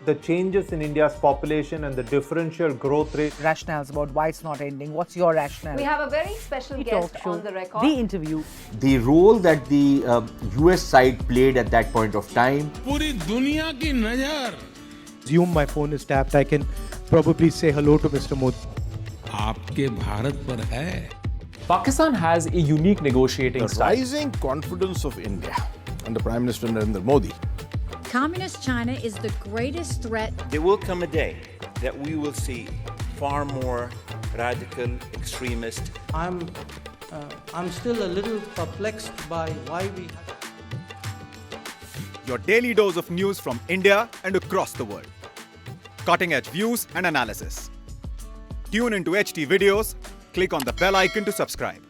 the changes in India's population and the differential growth rate. Rationales about why it's not ending. What's your rationale? We have a very special guest on the record. The interview. The role that the US side played at that point of time. पूरी दुनिया की नजर Assume my phone is tapped, I can probably say hello to Mr. Modi. आपके भारत पर है. Pakistan has a unique negotiating The style. rising confidence of India under Prime Minister Narendra Modi. Communist China is the greatest threat. There will come a day that we will see far more radical extremist. I'm still a little perplexed by why we. Your daily dose of news from India and across the world. Cutting edge views and analysis. Tune into HT videos. Click on the bell icon to subscribe.